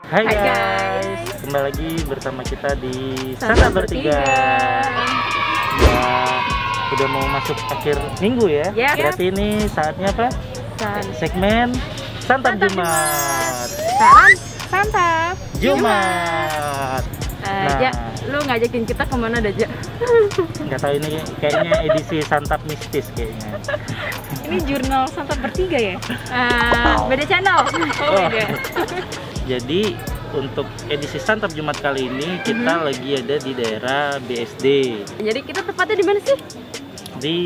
Hai guys, kembali lagi bersama kita di Santap Bertiga. Ya, udah mau masuk akhir minggu ya. Berarti ini saatnya apa? Segmen Santap Jumat. Saran Santap Jumat. Ja, lu ngajakin kita kemana dah, Ja? Nggak tahu, ini kayaknya edisi Santap mistis kayaknya. Ini jurnal Santap Bertiga ya? Beda channel. Beda. Jadi untuk edisi Santap Jumat kali ini kita lagi ada di daerah BSD. Jadi kita tepatnya di mana sih? Di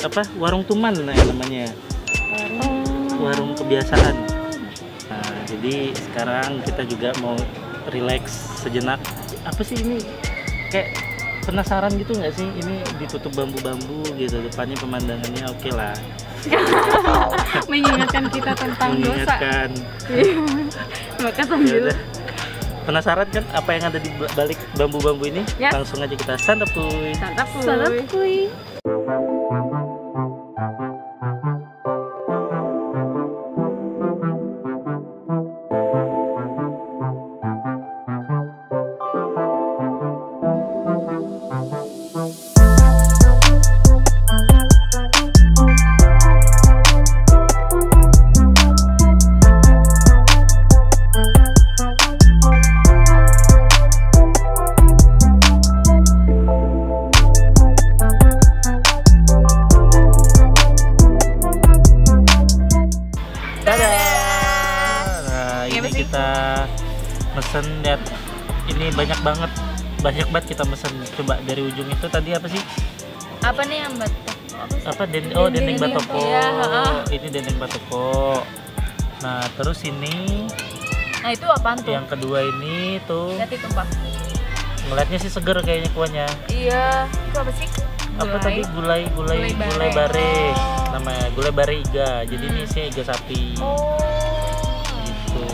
apa? Warung Tuman namanya. Warung kebiasaan. Nah, jadi sekarang kita juga mau relax sejenak. Apa sih ini? Kayak penasaran gitu nggak sih? Ini ditutup bambu-bambu gitu, depannya pemandangannya oke lah. Mengingatkan kita tentang Mengingatkan. dosa. Maka sambil Penasaran kan apa yang ada di balik bambu-bambu ini? Ya. Langsung aja kita santap kuy. Santap kuy. Kita mesen, lihat ini banyak banget kita mesen. Coba dari ujung itu tadi apa sih? Apa nih yang batok? Apa dendeng batoko. Iya, ini dendeng batoko. Nah, terus ini. Nah, itu apaan tuh? Yang kedua ini tuh. Lihat itu, Pak. Ngeliatnya sih seger kayaknya kuahnya. Iya, itu apa sih? Apa tadi? Gulai bare. Namanya gulai bare iga. Jadi ini isinya iga sapi. Gitu.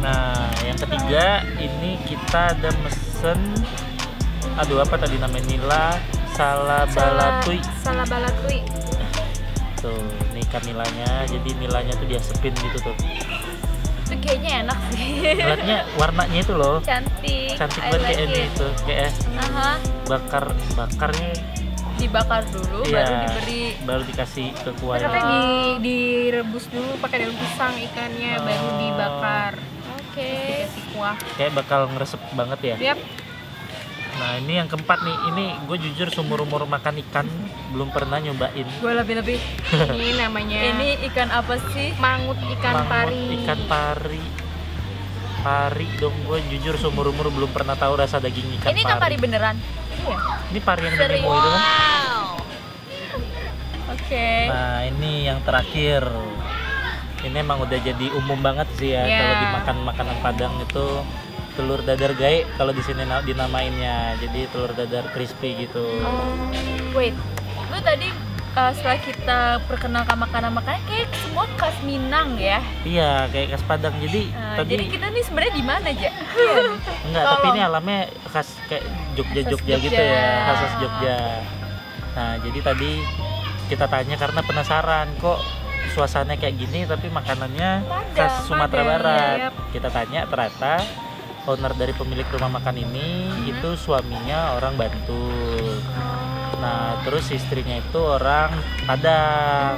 Nah, yang ketiga ini kita ada mesen, apa tadi namanya, nila salabalatui. Tuh, ini ikan nilanya. Jadi nilanya tuh diasepin gitu tuh. Itu kayaknya enak sih. Ngeliatnya warnanya itu loh. Cantik Banget kayak ini tuh, kayak bakarnya dibakar dulu, iya, baru dikasih ke kuah. Katanya direbus dulu pakai daun pisang ikannya, baru dibakar. Oke. Dikasih kuah. Kayak bakal ngeresep banget ya. Yap. Nah, ini yang keempat nih. Ini gue jujur seumur-umur makan ikan belum pernah nyobain. Gue lebih. Ini namanya Ini ikan apa sih? mangut ikan pari. Ikan pari dong. Gue jujur seumur-umur belum pernah tahu rasa daging ikan Ini ikan pari beneran? Iya. Ini pari yang di Nemo itu kan? Oke. Nah, ini yang terakhir. Ini emang udah jadi umum banget sih ya, kalau dimakan makanan Padang itu telur dadar gae kalau di sini dinamainnya. Jadi telur dadar crispy gitu. Wait, lu tadi setelah kita perkenalkan makanan-makanan kayak semua khas Minang ya? Iya, kayak khas Padang. Jadi jadi kita nih sebenarnya di mana aja? Enggak, tapi ini alamnya khas kayak Jogja gitu ya, khas Jogja. Nah, jadi tadi kita tanya karena penasaran kok suasananya kayak gini tapi makanannya khas Sumatera Barat. Iya. Kita tanya, ternyata owner dari pemilik rumah makan ini itu suaminya orang Bantul. Nah, terus istrinya itu orang Padang.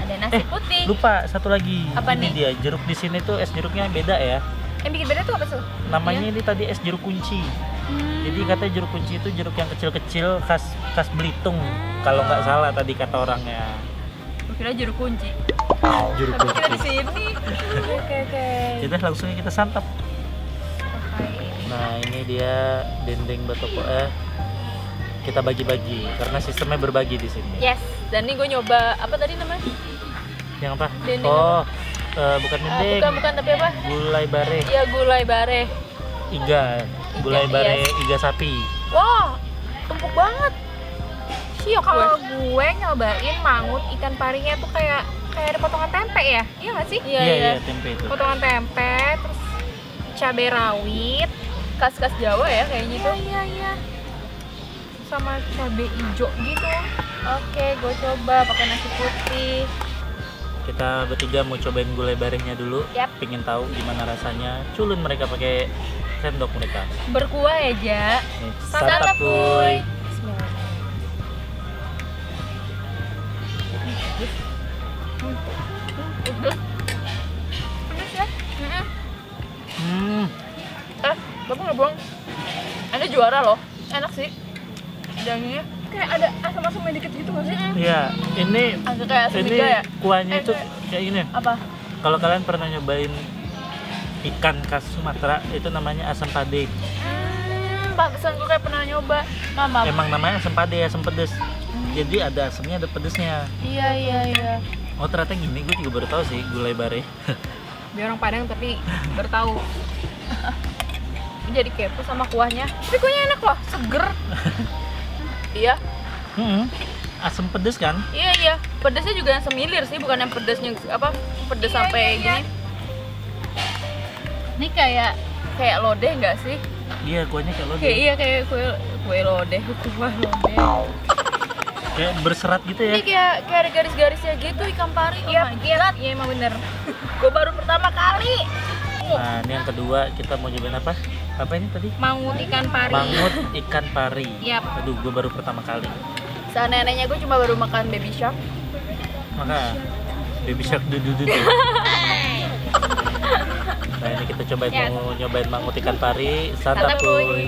Ada nasi putih. Lupa satu lagi. Apa ini nih? dia jeruk di sini tuh, es jeruknya beda ya. Yang bikin beda tuh apa tuh? Namanya ini tadi es jeruk kunci. Jadi katanya jeruk kunci itu jeruk yang kecil-kecil khas Belitung. Kalau nggak salah tadi kata orangnya. Gue kira jeruk kunci. Jeruk Tapi kita kunci. di sini. Oke. Kita langsung kita santap. Nah, ini dia dendeng batoko. Kita bagi-bagi karena sistemnya berbagi di sini. Yes. Dan ini gue nyoba apa tadi namanya? Yang apa? Dendeng Bukan dendeng. Bukan tapi apa? Gulai bare. Iya, gulai bare. Iga. Gulai bare iga sapi. Wah, empuk banget. Siok Kalau gue nyobain mangut ikan parinya tuh kayak ada potongan tempe ya? Iya nggak sih? Iya, tempe itu. Potongan tempe, terus cabai rawit, Khas-khas Jawa ya kayaknya itu. iya. Sama cabai hijau gitu. Oke, gue coba pakai nasi putih. Kita bertiga mau cobain gulai barengnya dulu. Yap. Pengen tahu gimana rasanya. Culun mereka pakai sendok mereka. Berkuah ya, Ja. Nih, Santap, kuy. kuy. Pedas ya? Bapak nggak bohong. Anda juara loh. Enak sih. Dagingnya kayak ada asam-asamnya dikit gitu nggak sih? Iya, ini Agak kayak asam ini iga ya? kuahnya itu kayak- kayak gini. Apa? Kalau kalian pernah nyobain ikan khas Sumatera itu namanya asam pade. Pantesan gue kayak pernah nyoba. Mama. Emang namanya asam pade, asam pedes. Jadi ada asamnya, ada pedesnya. Iya. Oh ternyata gini, gue juga baru tahu sih gulai bare. Dia orang Padang tapi bertahu. Jadi kepo sama kuahnya. Tapi kuahnya enak loh, seger. Iya. Asam pedes kan? Iya. Pedasnya juga yang semilir sih, bukan yang pedasnya apa? Pedas sampai gini. Ini kayak lodeh nggak sih? Iya, kuahnya kayak lo. Kayak kue lodeh, kuah lodeh. Kayak berserat gitu ya. Ini kayak ada garis-garisnya gitu ikan pari. Iya, emang bener. Gue baru pertama kali. Nah, ini yang kedua kita mau nyobain apa? Apa ini tadi? Mangut ikan pari. Mangut ikan pari. Yap. Aduh, gue baru pertama kali. Saat neneknya gue cuma baru makan baby shark. Maka baby shark dudu. Nah, ini kita cobain Ya. mau nyobain mangut ikan pari. Santap, Santap kuy. kuy.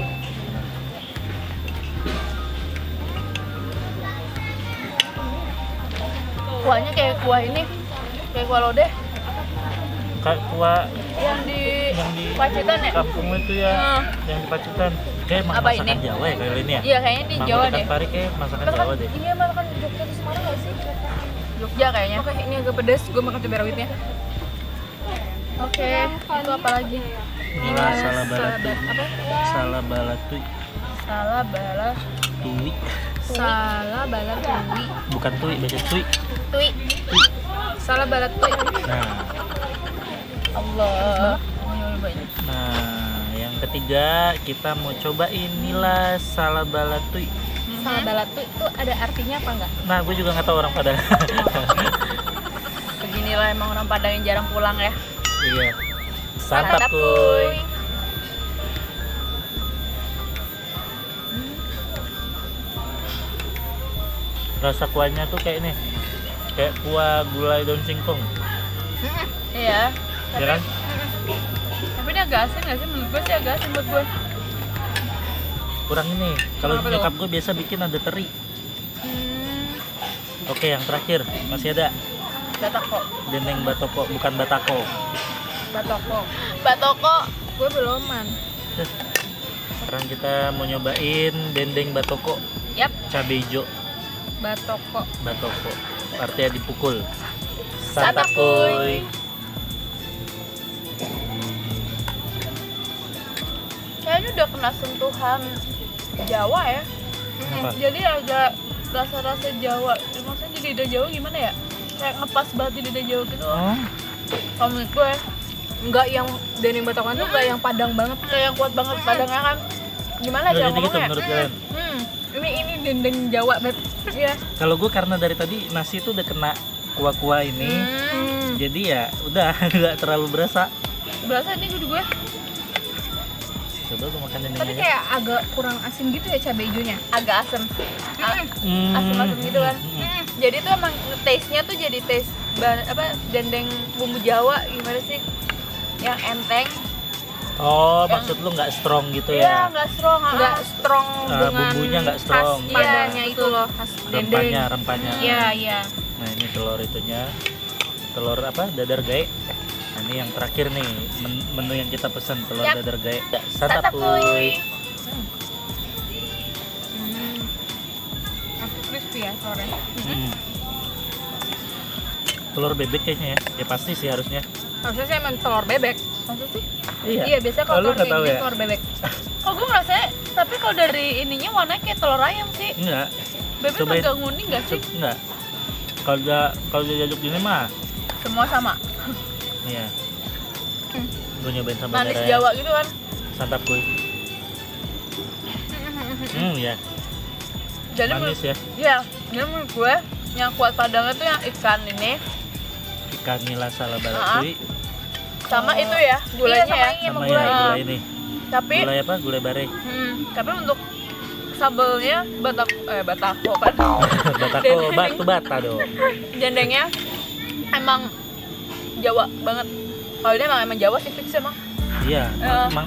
Kuahnya kayak kuah ini, kayak kuah lodeh Kayak kuah yang di Pacitan ya? kampung itu ya, Nah. yang di Pacitan. Kayak Apa masakan ini? Jawa ya kayak ini ya. Iya kayaknya di Mangut Jawa ikan deh. pari kayak masakan Masakan, Jawa deh. iya masakan Jogja atau Semarang nggak sih? Jogja kayaknya. Oke, ini agak pedas, gue makan cabai rawitnya. Oke, itu apa lagi? Inilah salabalatu. Apa? Salabalatu. Salah bala Tui. Salah bala tui. Bukan tui, baca tui. Tui. Salah bala tui. Nah, Allah. Mau nyoba ini. nah, yang ketiga kita mau cobain nila salabalatui. Salah bala tui itu ada artinya apa enggak? Nah, gue juga nggak tahu orang Padang. Beginilah emang orang Padang yang jarang pulang ya. Iya. Santap kuy. Rasa kuahnya tuh kayak ini, kayak kuah gulai daun singkong, Iya. ya kan? Tapi ini agak asin nggak sih? Menurut gue sih agak asin buat gue. Kurang ini. Kalau Kenapa nyokap gue biasa bikin ada teri. Oke, yang terakhir masih ada Batoko. dendeng batoko, bukan batako. Batoko. Gue beloman. Sekarang kita mau nyobain dendeng batoko, Yap. cabai hijau. Batoko. Batoko artinya dipukul. Santap, kuy. Kayaknya udah kena sentuhan Jawa ya. Apa? Jadi agak rasa-rasa Jawa. Maksudnya di lidah Jawa gimana ya? Kayak ngepas banget di lidah Jawa gitu. Oh, Kalau menurut gue nggak yang dendeng batokan tuh kayak yang Padang banget, kayak yang kuat banget Padangnya kan. Gimana nggak cara gitu ngomongnya? menurut kalian? Ini dendeng Jawa banget. Iya. Kalau gue karena dari tadi nasi itu udah kena kuah-kuah ini, jadi ya udah nggak terlalu berasa. Berasa nih gue. Coba gue makan dendeng Tapi aja. kayak agak kurang asin gitu ya cabai hijaunya. Agak asem. Asem-asem gitu kan. Jadi tuh emang taste-nya tuh jadi taste dendeng bumbu Jawa gimana sih? Yang enteng. Oh, maksud lu nggak strong gitu Iya, ya? nggak strong. Nggak strong dengan bumbunya nggak strong. khas Padangnya Iya, itu loh, khas dendeng. Rempahnya. Iya. Nah ini telur itunya, telur apa? Dadar gae. Nah, ini yang terakhir nih menu yang kita pesan telur Yap. dadar gae. Santap, kuy. Masih crispy ya telurnya. Hmm. Telur bebek kayaknya ya. Ya pasti sih harusnya. Harusnya sih emang telur bebek. Maksud sih? Iya, biasanya kalau Oh, lu telur nggak kayak tahu gini ya? telur bebek. Kok gue ngerasanya, tapi kalau dari ininya warnanya kayak telur ayam sih. Enggak. Bebek Cobain. agak nguning gak sih? Enggak. Kalau dia jaduk gini mah, Semua sama. iya. Gue nyobain sambal Manis merah. Jawa gitu kan. Santap kuy. Ya. Jadi Manis ya. Iya, jadi menurut gue yang kuat Padangnya tuh yang ikan ini. ikan nila sala balatui. Sama itu ya, gulanya sama ya. ini. Sama gulai. ya gulai ini. Tapi Gulai apa? Gulai bare. tapi untuk sambelnya batako kan. Batako, batu bata dong. Jandengnya emang Jawa banget. Kalau dia emang Jawa sih fix emang. Iya,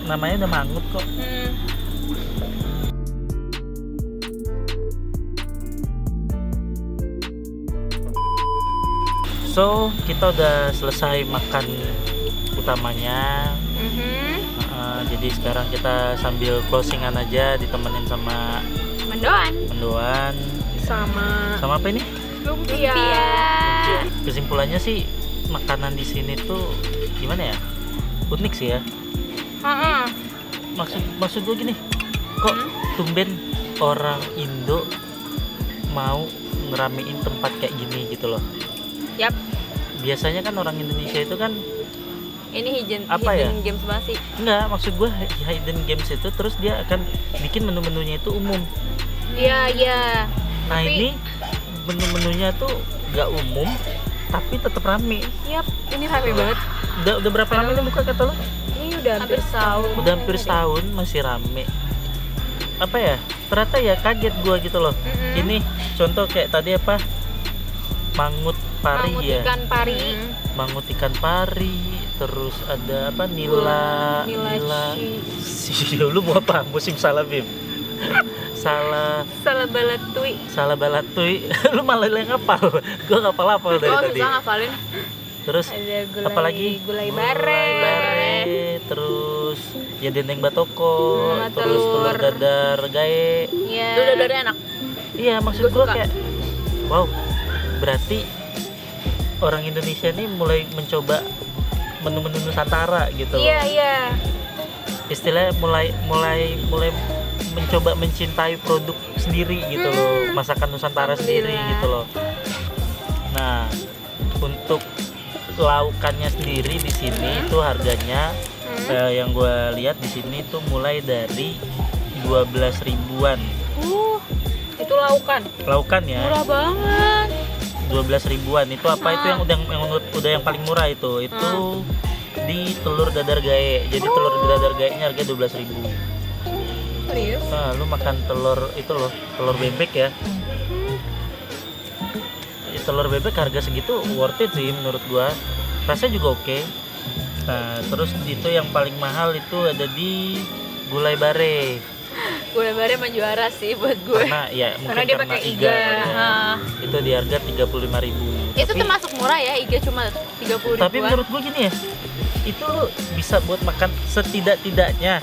namanya udah mangut kok. So, kita udah selesai makan utamanya. Jadi sekarang kita sambil closingan aja, ditemenin sama mendoan. Sama Sama apa ini? lumpia. Kesimpulannya sih makanan di sini tuh gimana ya? Unik sih ya. Maksud gue gini, kok tumben orang Indo mau ngeramein tempat kayak gini gitu loh. Yap. Biasanya kan orang Indonesia itu kan Ini hidden games banget sih. enggak, maksud gue hidden games itu terus dia akan bikin menu-menunya itu umum. Iya. Nah, ini menu-menunya tuh nggak umum tapi tetap rame. Yap, ini rame banget. Udah berapa lama ini buka kata lo? Ini udah hampir setahun. Udah hampir setahun masih rame. Apa ya? Ternyata ya kaget gua gitu loh. Ini contoh kayak tadi apa? Mangut pari ya. Mangut ikan pari, terus ada apa? Nila. Lu mau apa? Musim salabim. Salah balatui. Lu malah yang ngapal. Gua ngapal dari tadi. Susah ngafalin. Terus apalagi? Gulai bare. Terus ya dendeng batoko, terus telur dadar gae. Iya. Telur dadarnya enak. Iya, maksud gua kayak wow. Berarti orang Indonesia nih mulai mencoba menu-menu Nusantara gitu. Iya. Istilahnya mulai mencoba mencintai produk sendiri gitu loh, masakan Nusantara sendiri gitu loh. Nah, untuk laukannya sendiri di sini itu harganya yang gue lihat di sini tuh mulai dari 12 ribuan. Itu laukan Ya. murah banget. 12 ribuan itu apa itu yang udah yang paling murah itu di telur dadar gae. Jadi telur dadar gaenya harganya 12.000. Serius? Nah, lu makan telur itu loh, telur bebek ya. Telur bebek harga segitu worth it sih menurut gua. Rasanya juga oke. Nah, terus itu yang paling mahal itu ada di gulai bare. Gulai bare mah juara sih buat gue. Karena ya mungkin Karena dia pakai iga. Itu di harga 35.000. Itu termasuk murah ya, iga cuma 30 ribuan. Tapi menurut gua gini ya, itu lu bisa buat makan setidak-tidaknya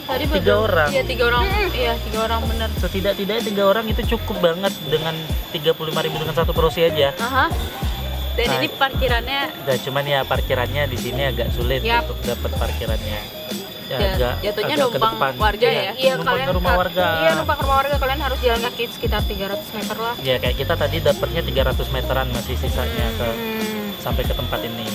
Tadi 3 orang. Iya 3 orang. Iya 3 orang bener. Setidak-tidaknya 3 orang itu cukup banget dengan 35.000 dengan satu porsi aja. Dan Nah, ini parkirannya Nah, cuman ya parkirannya di sini agak sulit untuk dapat parkirannya. Ya, jatuhnya agak ke numpang depan. warga ya. Iya, numpang ke rumah warga. Iya, numpang ke rumah warga, kalian harus jalan kaki sekitar 300 meter lah. Ya kayak kita tadi dapatnya 300 meteran masih sisanya sampai ke tempat ini.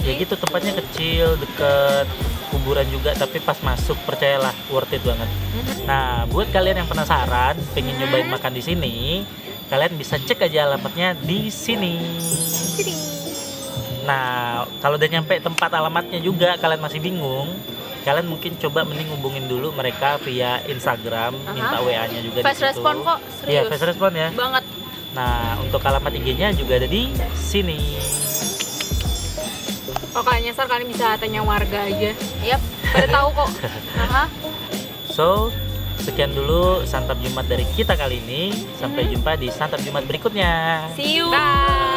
Ya gitu, tempatnya kecil, deket kuburan juga, tapi pas masuk percayalah worth it banget. Nah, buat kalian yang penasaran pengen nyobain makan di sini, kalian bisa cek aja alamatnya di sini. Nah, kalau udah nyampe tempat alamatnya juga kalian masih bingung, kalian mungkin coba mending hubungin dulu mereka via Instagram, minta WA-nya juga di situ. fast respon kok, serius. Iya, fast respon ya. Banget. Nah, untuk alamat IG-nya juga ada di sini. Kalau kalian nyasar, kalian bisa tanya warga aja. Yap, pada tahu kok. So, sekian dulu santap Jumat dari kita kali ini. Sampai jumpa di santap Jumat berikutnya. See you. Bye.